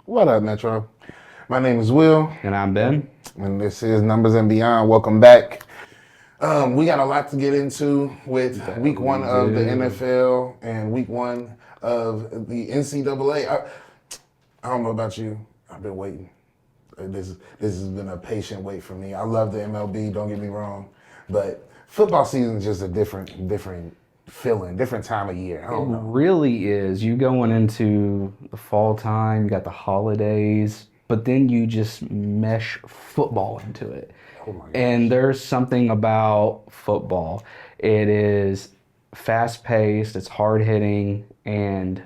What up, Metro? My name is Will, And I'm Ben. and this is Numbers and Beyond. Welcome back. We got a lot to get into with week one we of the do. NFL and week one of the NCAA. I don't know about you. I've been waiting. This has been a patient wait for me. I love the MLB, don't get me wrong, but football season is just a different feeling, different time of year. I It don't know. really is. You going into the fall time, you got the holidays, but then you just mesh football into it. Oh my And gosh. there's something about football. It is fast paced, it's hard hitting, and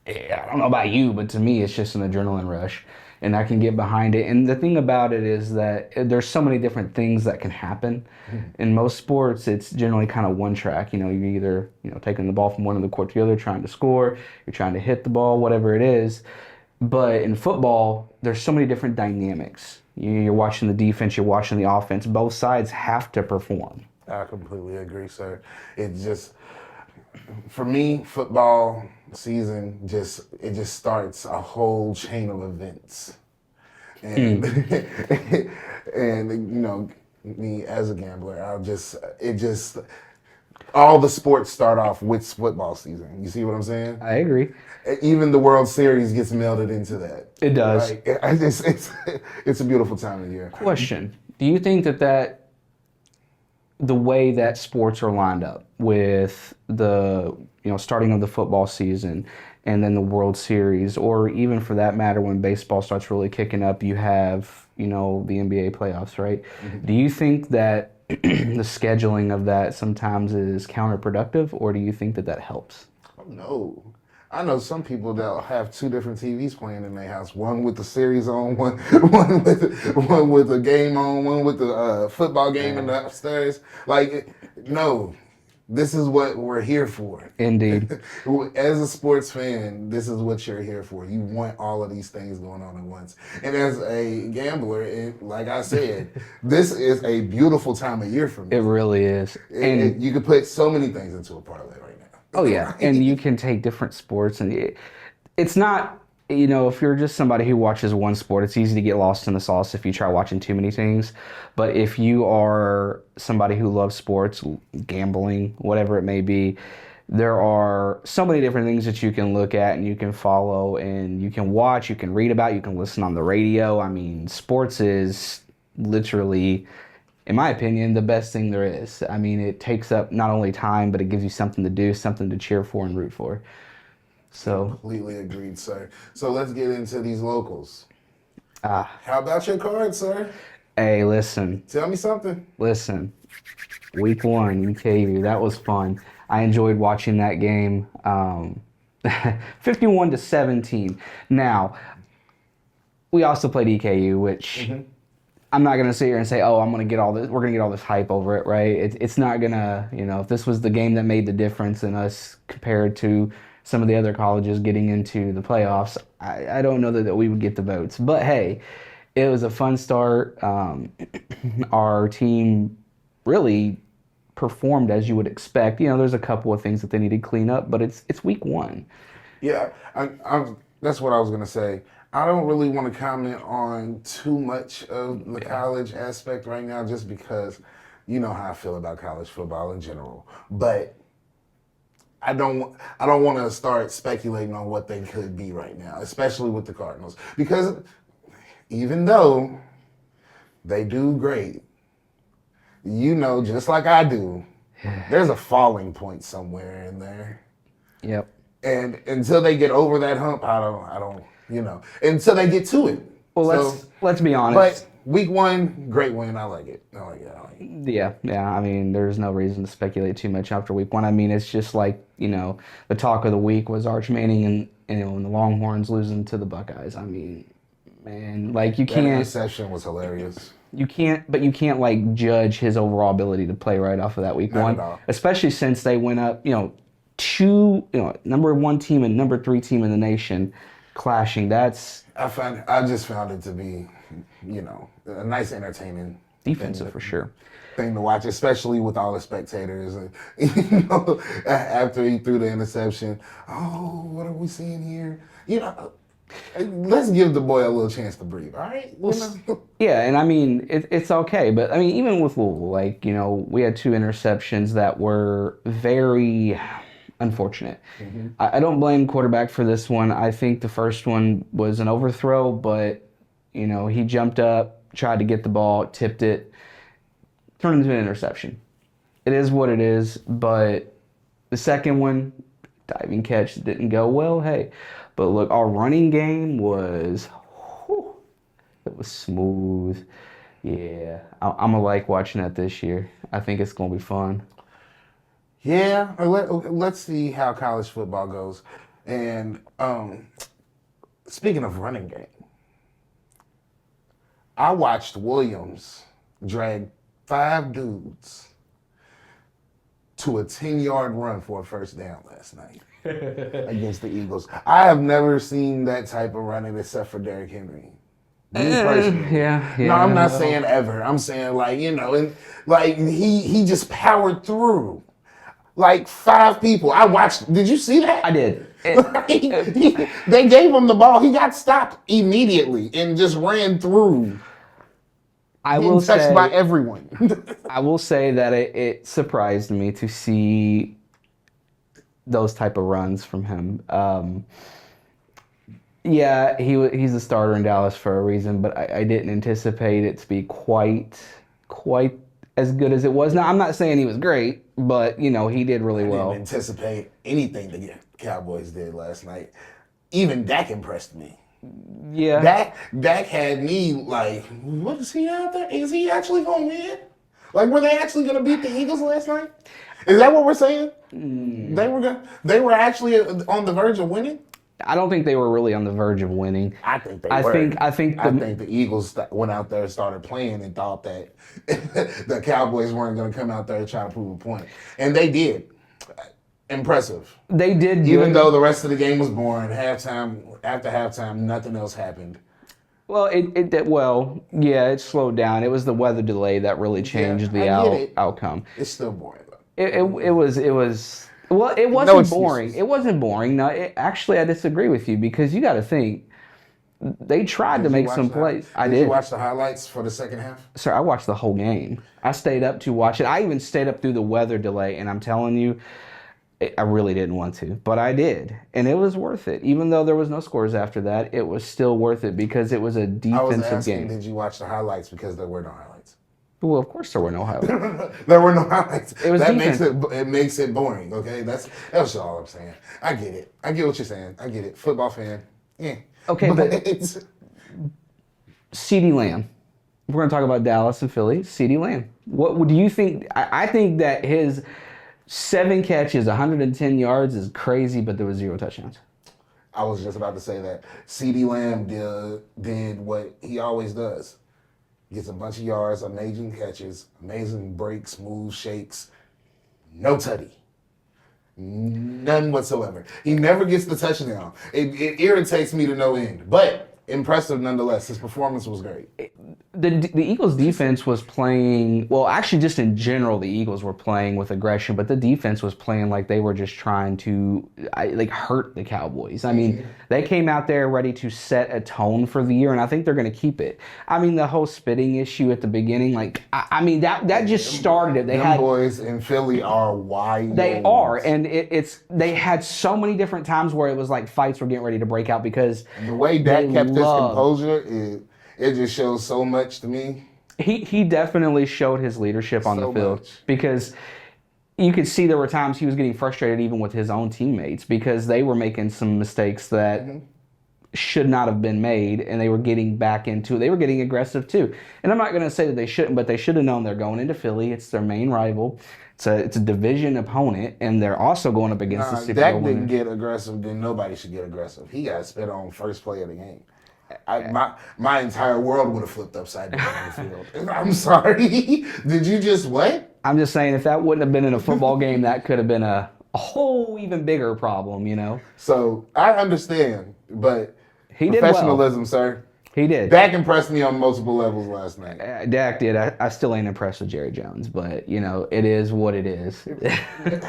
I don't know about you, but to me, it's just an adrenaline rush, and I can get behind it. And the thing about it is that there's so many different things that can happen. In most sports, it's generally kind of one track. You're either taking the ball from one end of the court to the other, trying to score, you're trying to hit the ball, whatever it is. But in football, there's so many different dynamics. You're watching the defense, you're watching the offense. Both sides have to perform. I completely agree, sir. It just, for me, football season just starts a whole chain of events, and and me as a gambler, all the sports start off with football season. You see what I'm saying? I agree. Even the World Series gets melded into that. It does. Like, it's a beautiful time of year. Question: Do you think that the way that sports are lined up with the starting of the football season and then the World Series, or even for that matter when baseball starts really kicking up, you have the NBA playoffs, right? Do you think that the scheduling of that sometimes is counterproductive, or do you think that helps? Oh, no. I know some people that have two different TVs playing in their house. One with the series on, one with the game on, one with the football game in the upstairs. Like, no, this is what we're here for. Indeed. As a sports fan, this is what you're here for. You want all of these things going on at once. And as a gambler, like I said, this is a beautiful time of year for me. It really is. And You could put so many things into a parlay right now. oh yeah, and you can take different sports, and it's not, if you're just somebody who watches one sport, it's easy to get lost in the sauce if you try watching too many things. But if you are somebody who loves sports, gambling, whatever it may be, there are so many different things that you can look at and you can follow and you can watch, you can read about, you can listen on the radio. I mean, sports is literally, in my opinion, the best thing there is. I mean, it takes up not only time, but it gives you something to do, something to cheer for and root for. So, Completely agreed, sir. So let's get into these locals. How about your card, sir? Hey, listen. Tell me something. Listen. Week 1, EKU, that was fun. I enjoyed watching that game. 51-17. Now, we also played EKU, which I'm not gonna sit here and say, "Oh, we're gonna get all this hype over it," right? It's not gonna, if this was the game that made the difference in us compared to some of the other colleges getting into the playoffs, I don't know that we would get the votes. But hey, it was a fun start. Our team really performed as you would expect. There's a couple of things that they need to clean up, but it's week 1. Yeah, that's what I was gonna say. I don't really want to comment on too much of the college aspect right now, just because you know how I feel about college football in general. But I don't want to start speculating on what they could be right now, especially with the Cardinals, because even though they do great, just like I do, there's a falling point somewhere in there. Yep. And until they get over that hump, I don't, until they get to it. Well, let's be honest. But week 1, great win. I like it. Yeah. I mean, there's no reason to speculate too much after week 1. I mean, it's just like, the talk of the week was Arch Manning and the Longhorns losing to the Buckeyes. I mean, man, like you can't. That interception was hilarious. You can't like judge his overall ability to play right off of that week Not 1, at all. especially since they went up, two, number 1 team and number 3 team in the nation clashing. I just found it to be, a nice entertaining defensive for sure. Thing to watch, especially with all the spectators. After he threw the interception, oh, what are we seeing here? Let's give the boy a little chance to breathe. All right. Yeah, and I mean it's okay, but I mean even with Louisville, like we had two interceptions that were very unfortunate. I don't blame quarterback for this one. I think the first one was an overthrow, but he jumped up, tried to get the ball, tipped it, turned into an interception. It is what it is, but the second one, diving catch, didn't go well. Hey, but look, our running game was, whew, it was smooth. Yeah, I'm gonna like watching that this year. I think it's gonna be fun. Yeah. Let's see how college football goes. And speaking of running game, I watched Williams drag 5 dudes to a 10-yard run for a first down last night against the Eagles. I have never seen that type of running except for Derrick Henry. Me personally. Yeah, No, I'm not saying ever. I'm saying and he just powered through like 5 people. I watched. Did you see that? I did. They gave him the ball. He got stopped immediately and just ran through. I will touched say by everyone. I will say that it surprised me to see those type of runs from him. Yeah, he's a starter in Dallas for a reason, but I didn't anticipate it to be quite as good as it was. Now, I'm not saying he was great, but he did really well. I didn't anticipate anything the Cowboys did last night. Even Dak impressed me. Yeah. Dak had me like, what is he out there? Is he actually going to win? Like, were they actually going to beat the Eagles last night? Is that what we're saying? They were actually on the verge of winning? I don't think they were really on the verge of winning. I think they were. I think the Eagles went out there and started playing and thought that the Cowboys weren't going to come out there and try to prove a point. And they did. Impressive. They did. Even though the rest of the game was boring, after halftime, nothing else happened. Well, it slowed down. It was the weather delay that really changed the outcome. It's still boring though. It was. Well, it wasn't boring. It wasn't boring. No, actually, I disagree with you because you got to think they tried to make some plays. I did. Did you watch the highlights for the second half? Sir, I watched the whole game. I stayed up to watch it. I even stayed up through the weather delay, and I'm telling you, I really didn't want to, but I did, and it was worth it. Even though there was no scores after that, it was still worth it because it was a defensive game. Did you watch the highlights because there were no highlights? Well, of course there were no highlights. There were no highlights. It was makes it boring. Okay, that's all I'm saying. I get it. I get what you're saying. I get it. Football fan. Yeah. Okay, but CeeDee Lamb. We're going to talk about Dallas and Philly. CeeDee Lamb. What do you think? I think that his 7 catches, 110 yards is crazy, but there was 0 touchdowns. I was just about to say that. CeeDee Lamb did what he always does. Gets a bunch of yards, amazing catches, amazing breaks, moves, shakes. No tutty. None whatsoever. He never gets the touchdown. It irritates me to no end. But impressive nonetheless. His performance was great. The Eagles defense was playing, well, actually just in general, the Eagles were playing with aggression, but the defense was playing like they were just trying to hurt the Cowboys. I mean, they came out there ready to set a tone for the year, and I think they're going to keep it. I mean, the whole spitting issue at the beginning, that just started it. Them boys in Philly are wild. They are, and they had so many different times where it was like fights were getting ready to break out because the way Dak kept his composure it just shows so much to me. He definitely showed his leadership on the field because you could see there were times he was getting frustrated even with his own teammates because they were making some mistakes that should not have been made, and they were getting back into it. They were getting aggressive too. And I'm not going to say that they shouldn't, but they should have known they're going into Philly. It's their main rival. It's a division opponent, and they're also going up against the Super Bowl Dak didn't get aggressive, then nobody should get aggressive. He got spit on first play of the game. My entire world would have flipped upside down on the field. I'm sorry. Did you just what? I'm just saying if that wouldn't have been in a football game, that could have been a whole even bigger problem, So I understand, but he did professionalism, sir. He did. Dak impressed me on multiple levels last night. Dak did. I still ain't impressed with Jerry Jones, but it is what it is. I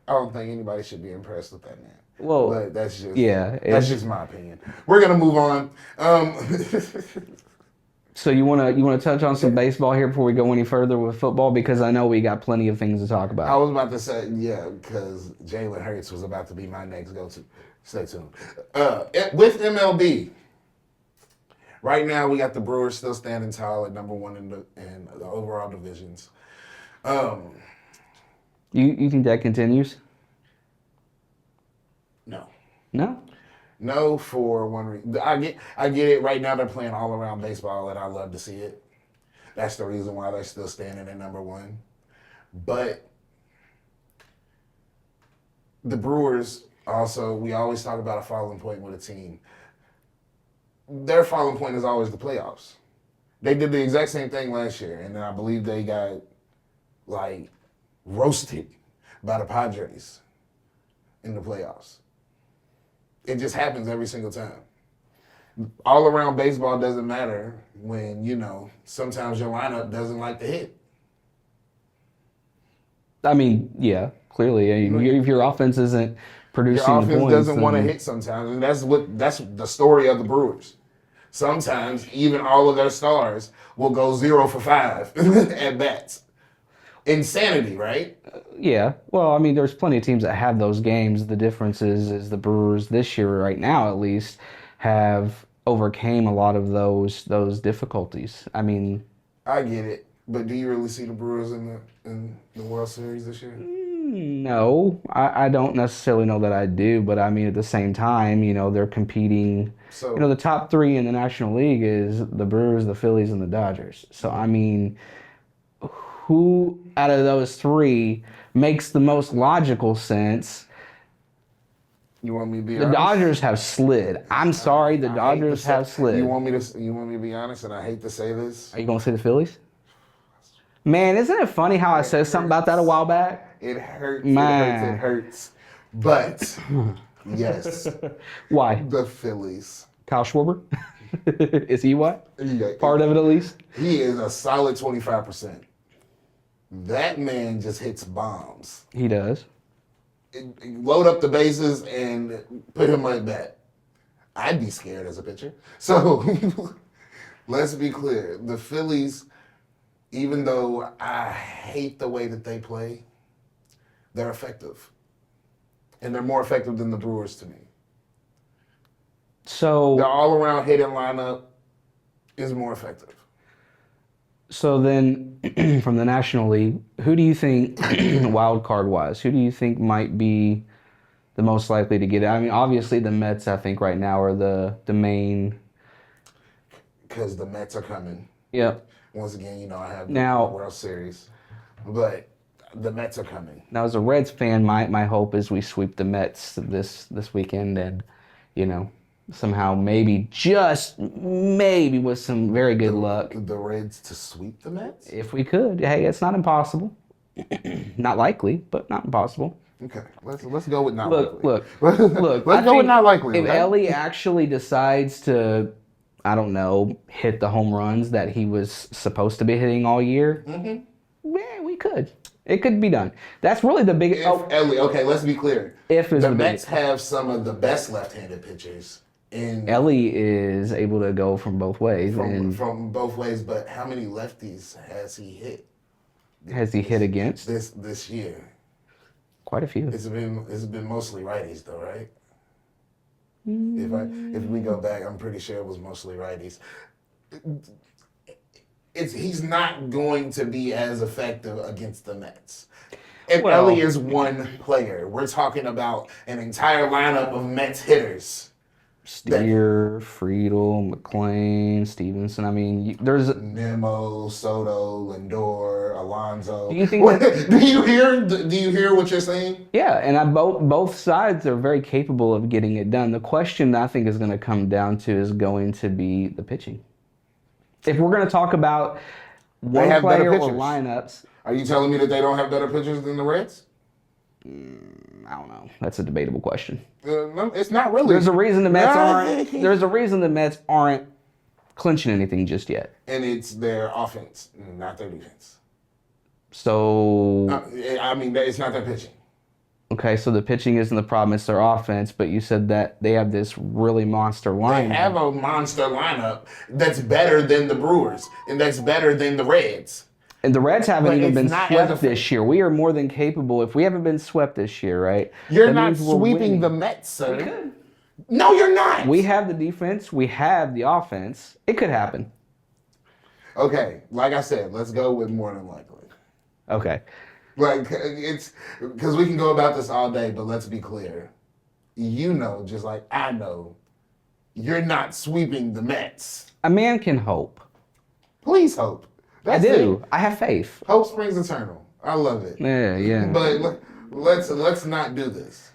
don't think anybody should be impressed with that man. Well, But that's just yeah. that's just my opinion. We're gonna move on. So you wanna touch on some baseball here before we go any further with football because I know we got plenty of things to talk I about. was about to say, yeah, because Jalen Hurts was about to be my next go-to. Stay tuned. With MLB, right now we got the Brewers still standing tall at number one in the overall divisions. Um, You think that continues? no, No. no, for one reason. I get it. Right now they're playing all around baseball, and I love to see it. That's the reason why they're still standing at number one. But the Brewers also, we always talk about a falling point with a team. Their falling point is always the playoffs. They did the exact same thing last year, and then I believe they got like roasted by the Padres in the playoffs. It just happens every single time. All around baseball doesn't matter when, sometimes your lineup doesn't like to hit. I mean, yeah, clearly. I mean, if your offense isn't producing Your the offense points, doesn't want to then- hit sometimes, and that's the story of the Brewers. Sometimes even all of their stars will go 0 for 5 at bats. Insanity, right? Yeah. Well, I mean, there's plenty of teams that have those games. The difference is the Brewers this year, right now at least, have overcame a lot of those difficulties. I mean, I get it, but do you really see the Brewers in the World Series this year? no, I don't necessarily know that I do, but I mean, at the same time, they're competing. So The top three in the National League is the Brewers, the Phillies, and the Dodgers. So, I mean, who out of those three makes the most logical sense? you want me to be The honest? Dodgers have slid. I'm sorry, the I hate Dodgers to say- have slid. You want me to be honest, and I hate to say this. Are you going to say the Phillies? Man, isn't it funny how I said something about that a while back? It hurts. Man. It hurts. But yes, Why? the Phillies. Kyle Schwarber? Is he what? Yeah, Part of it at least? He is a solid 25%. That man just hits bombs. He does. Load up the bases and put him at bat. I'd be scared as a pitcher. So let's be clear. The Phillies, even though I hate the way that they play, they're effective. And they're more effective than the Brewers to me. So The all-around hitting lineup is more effective. So then, from the National League, who do you think, wild card wise, who do you think might be the most likely to get it? I mean, obviously the Mets, I think right now are the main. Because the Mets are coming. Yep. Once again, I have the Now- World Series. But the Mets are coming. Now, as a Reds fan, my hope is we sweep the Mets this weekend, and somehow maybe just maybe with some very good luck, The Reds to sweep the Mets? if we could. Hey, it's not impossible. Not likely, but not impossible. Okay, let's go with not Look, likely. look. Let's I go with think not likely. If right? Ellie actually decides to, I don't know, hit the home runs that he was supposed to be hitting all year, yeah, we could. It could be done. That's really the big. Ellie, okay, let's be clear. If is The the Mets big. have some of the best left-handed pitchers in Ellie is able to go from both ways, and from both ways, but how many lefties has he hit has he hit against this year? quite a few. It's been mostly righties though, right? If we go back, I'm pretty sure it was mostly righties. He's not going to be as effective against the Mets. And Well- Ellie is one player. We're talking about an entire lineup of Mets hitters. Steer, Friedel, McClain, Stevenson. I mean, there's. Nemo, Soto, Lindor, Alonso. Do you think that- Do you hear what you're saying? Yeah, and both sides are very capable of getting it done. The question I think is going to come down to is going to be the pitching. If we're going to talk about one have better player or pitchers. lineups, Are you telling me that they don't have better pitchers than the Reds? I don't know. That's a debatable question. No, it's not really. There's a reason the Mets Nah, aren't. There's a reason the Mets aren't clinching anything just yet. And it's their offense, not their defense. So I mean, it's not their pitching. Okay, so the pitching isn't the problem, it's their offense, but you said that they have this really monster They line. have a monster lineup that's better than the Brewers and that's better than the Reds. And the Reds haven't But even it's been not swept as this year. We are more than capable. If we haven't been swept this year, right? You're that not means we're sweeping the winning. Mets, sir. We could. No, you're not. We have the defense. We have the offense. It could happen. Okay, like I said, let's go with more than likely. Okay. Like it's because we can go about this all day, but let's be clear. You know, just like I know, you're not sweeping the Mets. A man can hope. Please hope. That's I do. It. I have faith. Hope springs eternal. I love it. Yeah. But let's not do this.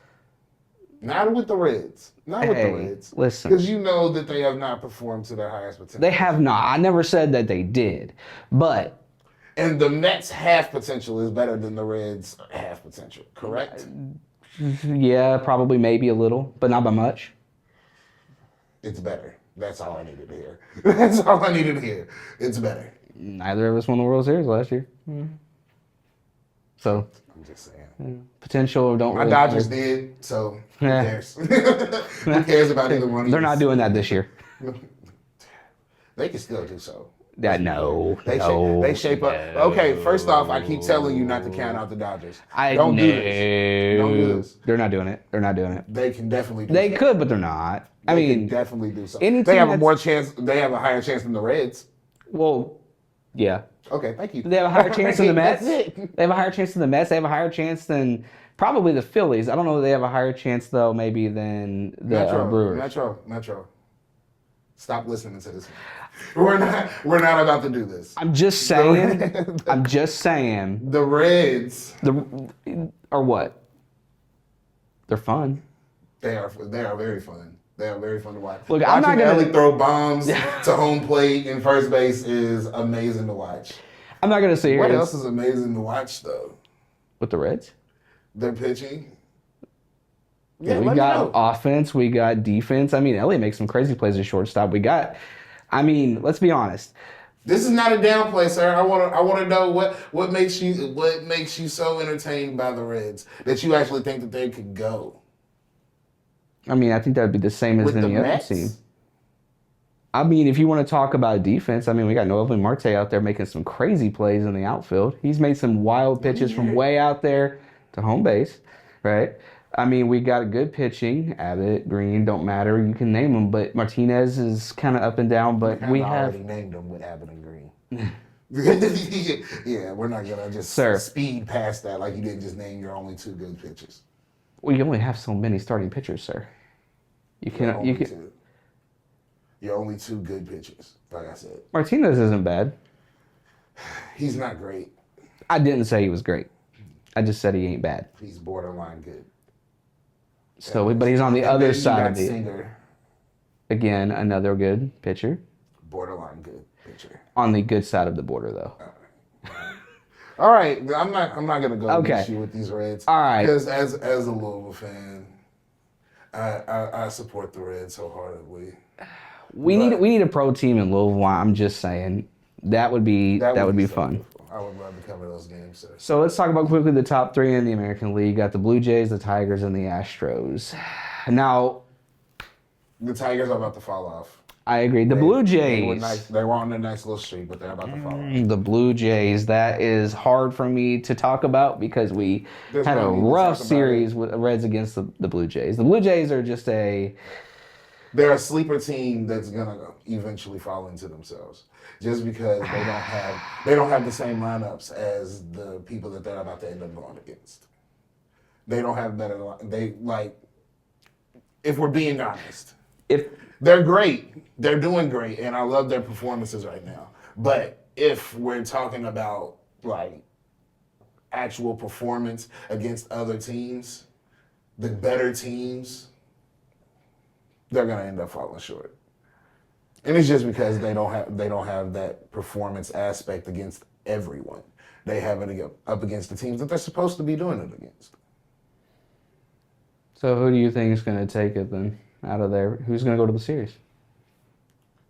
Not with the Reds. Not with the Reds. Listen. Because you know that they have not performed to their highest potential. They have not. I never said that they did. But And the Mets' half potential is better than the Reds' half potential, correct? yeah, probably maybe a little, but not by much. It's better. That's all I needed to hear. That's all I needed to hear. It's better. Neither of us won the World Series last year. So I'm just saying. potential don't My really Dodgers did, so who Yeah. cares? Who cares about either one of They're these? not doing that this year. They can still do so. No. They shape up. Okay, first off, I keep telling you not to count out the Dodgers. Don't do this. Don't do this. They're not doing it. They're not doing it. They can definitely do They so. could, but they're not. I They can mean, definitely do so. any They team have a that's- more chance. They have a higher chance than the Reds. well, yeah. Okay, thank you. They have a higher chance than the Mets. That's it. They have a higher chance than the Mets. They have a higher chance than probably the Phillies. I don't know if they have a higher chance though, maybe than the Brewers. Metro. Stop listening to this. We're not about to do this. I'm just saying. I'm just saying. The Reds, Or what? They're fun. they are very fun. They are very fun to watch. Look, Watching I'm not gonna- Ellie throw bombs to home plate and first base is amazing to watch. I'm not gonna sit here What and- else is amazing to watch though? with the Reds. Their pitching. We let me got know. offense, we got defense. I mean, Elliott makes some crazy plays at shortstop. Let's be honest. This is not a downplay, sir. I want to know what makes you so entertained by the Reds that you actually think that they could go I mean, I think that would be the same as with the any other Mets. team. I mean, if you want to talk about defense, I mean, we got Noelvin Marte out there making some crazy plays in the outfield. He's made some wild pitches from way out there to home base, right? I mean, we got good pitching. Abbott, Green, don't matter. You can name them, but Martinez is kind of up and down. But we have already named them with Abbott and Green. Yeah, we're not gonna just speed past that like you didn't just name your only two good pitchers. We only have so many starting pitchers, sir. Your only two good pitchers, like I said. Martinez isn't bad. He's not great. I didn't say he was great. I just said he ain't bad. He's borderline good. So, but he's on the other side of the. Singer, Again, another good pitcher. borderline good pitcher. On the good side of the border, though. All right, I'm not gonna go Okay. against you with these Reds. All right. Because as a Louisville fan, I support the Reds wholeheartedly. We need a pro team in Louisville. I'm just saying that would be That would be so fun. beautiful. I would love to cover those games, sir. So let's talk about quickly the top three in the American League. Got the Blue Jays, the Tigers, and the Astros. Now, The Tigers are about to fall off. I agree. The Blue Jays. They were on a nice little streak, but they're about to fall off. The Blue Jays. That is hard for me to talk about because we There's had no a need to rough talk about series with Reds against the Blue Jays. The Blue Jays are just They're a sleeper team that's gonna eventually fall into themselves, just because they don't have the same lineups as the people that they're about to end up going against. They don't have better. If we're being honest, they're great, they're doing great, and I love their performances right now. But if we're talking about like actual performance against other teams, the better teams, they're gonna end up falling short. And it's just because they don't have that performance aspect against everyone. They have it up against the teams that they're supposed to be doing it against. So who do you think is going to take it then out of there? Who's going to go to the series?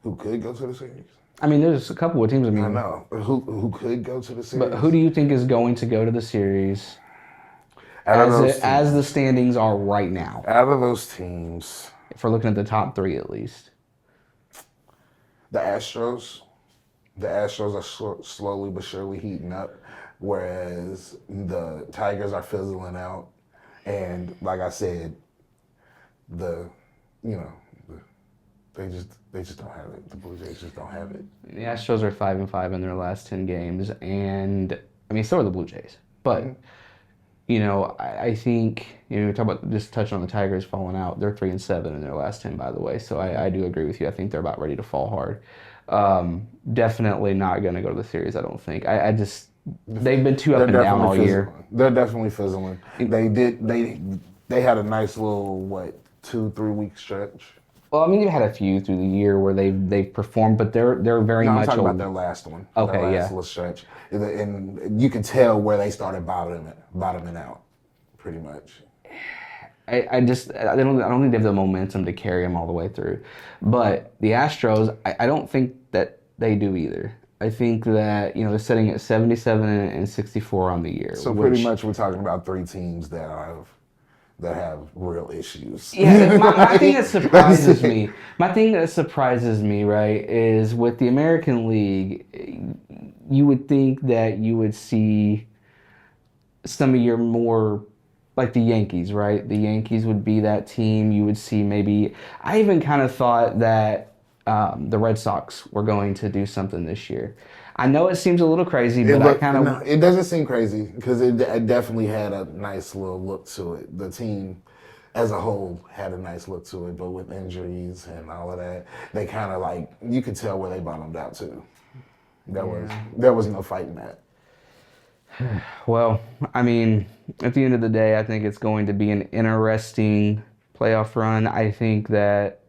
Who could go to the series? I mean, there's a couple of teams. I mean, I know. Who could go to the series? But who do you think is going to go to the series? Out of those as the teams, standings are right now. out of those teams, If we're looking at the top three at least. the Astros, the Astros are slowly but surely heating up, whereas the Tigers are fizzling out. And like I said, the you know they just don't have it. The Blue Jays just don't have it. The Astros are 5-5 in their last 10 games, and I mean so are the Blue Jays. But I think we talk about just touch on the Tigers falling out. They're 3-7 in their last 10, by the way. So I do agree with you. I think they're about ready to fall hard. Definitely not going to go to the series. I don't think. I just they've been too up and down all year. They're definitely fizzling. They had a nice little 2-3 week stretch. Well, I mean, they've had a few through the year where they've performed, but they're very No, I'm much talking about their last one. Okay, their last yeah. little stretch, and you can tell where they started bottoming out, pretty much. I don't think they have the momentum to carry them all the way through. But the Astros, I don't think that they do either. I think that they're sitting at 77 and 64 on the year. So pretty much we're talking about 3 teams that have real issues. Yeah, my thing that surprises me. My thing that surprises me, right, is with the American League, you would think that you would see some of your more, like the Yankees, right? The Yankees would be that team. You would see maybe. I even kind of thought that the Red Sox were going to do something this year. I know it seems a little crazy, but it doesn't seem crazy because it definitely had a nice little look to it. The team as a whole had a nice look to it, but with injuries and all of that, they kind of you could tell where they bottomed out too. There was no fighting that. Well, I mean, at the end of the day, I think it's going to be an interesting playoff run. I think that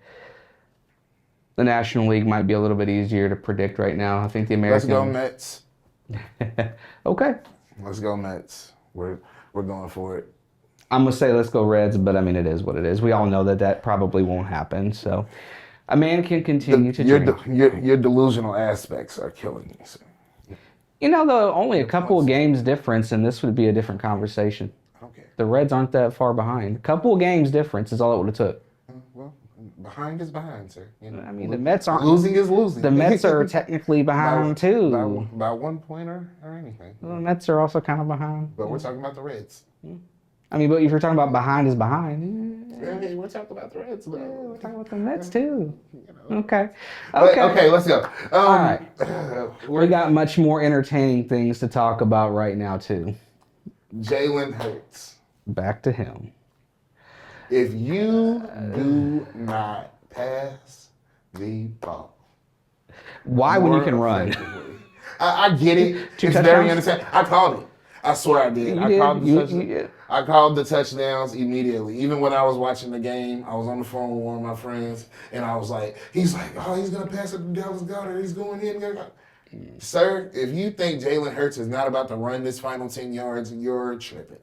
the National League might be a little bit easier to predict right now. I think the American. Let's go Mets. Okay. Let's go Mets. We're going for it. I'm gonna say let's go Reds, but I mean it is what it is. We all know that probably won't happen. So a man can continue to drink. Your delusional aspects are killing me. So. Though only a couple of games difference, and this would be a different conversation. Okay. The Reds aren't that far behind. A couple of games difference is all it would have took. Well, behind is behind, sir. I mean, the Mets aren't losing is losing. The Mets are technically behind too. By 1 point or anything. The Mets are also kind of behind. But we're talking about the Reds. I mean, but if you're talking about behind is behind. Yeah, we're talking about the Reds. We're talking about the Mets too. Okay. Okay, let's go. All right. We got much more entertaining things to talk about right now too. Jalen Hurts. Back to him. If you do not pass the ball, why when you can run? I get it. It's very entertaining. I called it. I swear I did. I called the touchdowns immediately. Even when I was watching the game, I was on the phone with one of my friends, and I was like, he's going to pass it to Dallas Goedert. He's going in. Sir, if you think Jalen Hurts is not about to run this final 10 yards, you're tripping.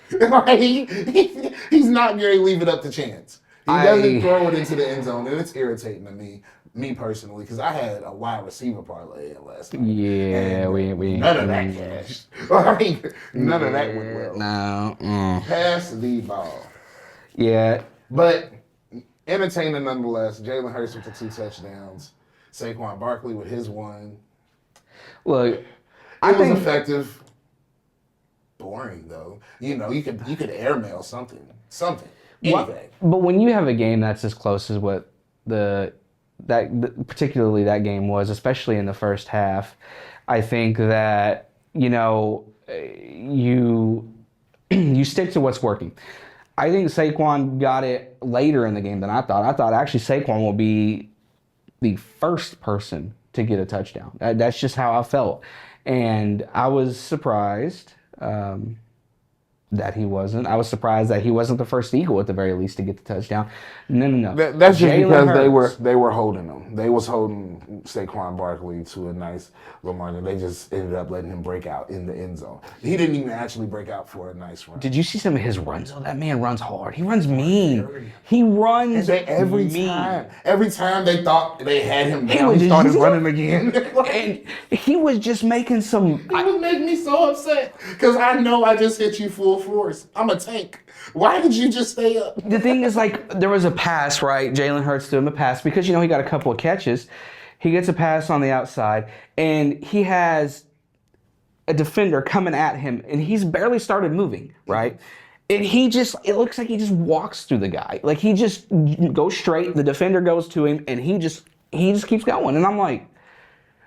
He's not going to leave it up to chance. He doesn't throw it into the end zone, and it's irritating to me personally, because I had a wide receiver parlay last night. Yeah, we none of that cash. None of that went well. No. Pass the ball. Yeah. But entertaining nonetheless. Jalen Hurts with the 2 touchdowns. Saquon Barkley with his 1. Look, it was effective. Boring though. You could airmail something. Anything. But when you have a game that's as close as what particularly that game was, especially in the first half, I think that you stick to what's working. I think Saquon got it later in the game than I thought. I thought actually Saquon will be the first person to get a touchdown. That's just how I felt, and I was surprised that he wasn't. I was surprised that he wasn't the first Eagle at the very least to get the touchdown. No. That's just because they were holding him. They was holding Saquon Barkley to a nice little margin. They just ended up letting him break out in the end zone. He didn't even actually break out for a nice run. Did you see some of his runs? Oh, that man runs hard. He runs mean. He runs every time. Every time they thought they had him down, he started running again. And he was just making some... It would make me so upset because I know I just hit you full full force. I'm a tank. Why did you just stay up? The thing is, like, there was a pass, right? Jalen Hurts threw him a pass because, he got a couple of catches. He gets a pass on the outside, and he has a defender coming at him, and he's barely started moving, right? And it looks like he just walks through the guy. Like, he just goes straight, the defender goes to him, and he just keeps going. And I'm like,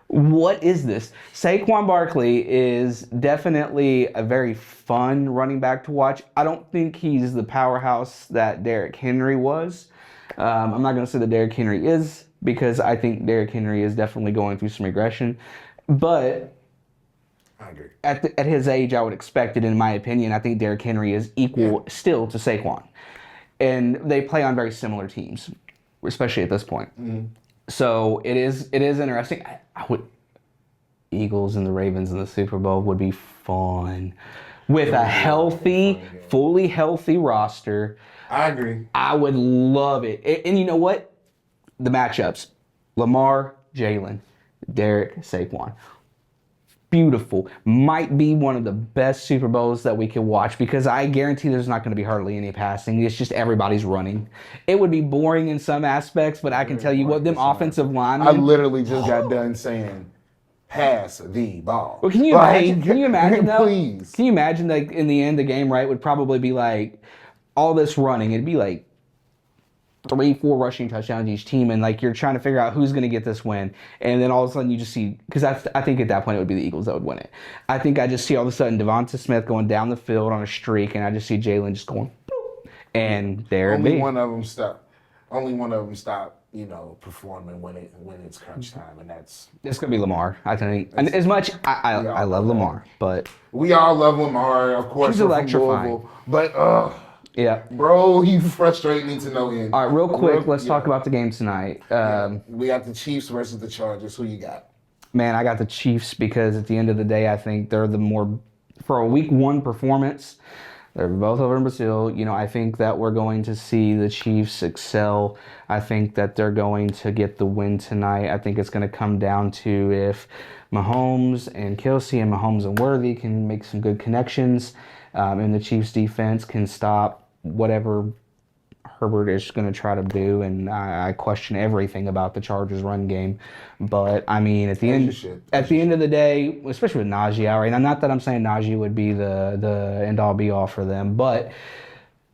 what is this? Saquon Barkley is definitely a very fun running back to watch. I don't think he's the powerhouse that Derrick Henry was. I'm not going to say that Derrick Henry is, because I think Derrick Henry is definitely going through some regression. But I agree. At his age, I would expect it, in my opinion. I think Derrick Henry is equal still to Saquon. And they play on very similar teams, especially at this point. Mm-hmm. So it is interesting. Eagles and the Ravens in the Super Bowl would be fun. With a healthy, fully healthy roster. I agree. I would love it. And you know what? The matchups. Lamar, Jalen, Derek, Saquon. Beautiful. Might be one of the best Super Bowls that we can watch, because I guarantee there's not going to be hardly any passing. It's just everybody's running. It would be boring in some aspects, but I can tell you what, them offensive linemen. I literally just got done saying, pass the ball. Well, can you imagine though? Please. Can you imagine, like, in the end, the game, right, would probably be like all this running. It'd be like 3-4 rushing touchdowns each team, and like you're trying to figure out who's going to get this win, and then all of a sudden you just see, because I think at that point it would be the Eagles that would win it. I think I just see all of a sudden Devonta Smith going down the field on a streak, and I just see Jalen just going, boop, and there it be. Only one of them stop. Performing when it's crunch time, and it's gonna be Lamar. I think, and as much I love Lamar, but we all love Lamar, of course. He's electrifying, but yeah, bro, you frustrate me to no end. All right, real quick, let's talk about the game tonight. We got the Chiefs versus the Chargers. Who you got? Man, I got the Chiefs, because at the end of the day, I think they're the more, for a week one performance, they're both over in Brazil. I think that we're going to see the Chiefs excel. I think that they're going to get the win tonight. I think it's going to come down to if Mahomes and Kelsey and Mahomes and Worthy can make some good connections, and the Chiefs defense can stop whatever Herbert is going to try to do. And I question everything about the Chargers run game. But I mean, at the end of the day, especially with Najee out right now, not that I'm saying Najee would be the end all be all for them, but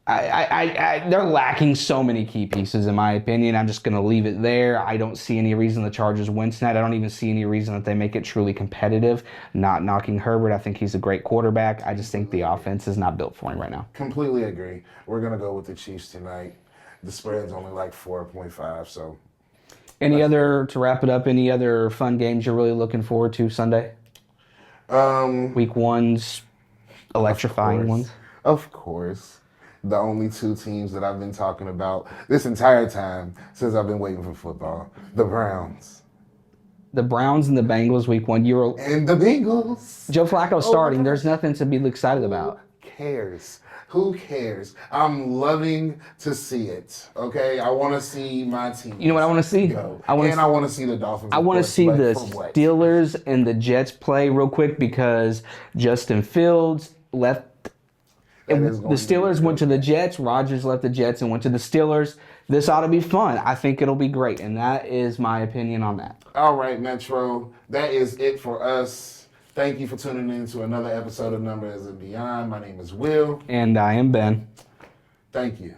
they're lacking so many key pieces, in my opinion. I'm just going to leave it there. I don't see any reason the Chargers win tonight. I don't even see any reason that they make it truly competitive. Not knocking Herbert. I think he's a great quarterback. I just think the offense is not built for him right now. Completely agree. We're going to go with the Chiefs tonight. The spread's only like 4.5, so. To wrap it up, any other fun games you're really looking forward to Sunday? Week one's electrifying ones. Of course. The only two teams that I've been talking about this entire time since I've been waiting for football. The Browns. The Browns and the Bengals week one. And the Bengals. Joe Flacco starting. There's nothing to be excited about. Who cares? I'm loving to see it. Okay? I want to see my team. You know what I want to see? Go. I want to see the Dolphins. I want to see the Steelers and the Jets play real quick, because Justin Fields left. The Steelers went to the Jets. Rodgers left the Jets and went to the Steelers. This ought to be fun. I think it'll be great, and that is my opinion on that. All right, Metro. That is it for us. Thank you for tuning in to another episode of Numbers and Beyond. My name is Will. And I am Ben. Thank you.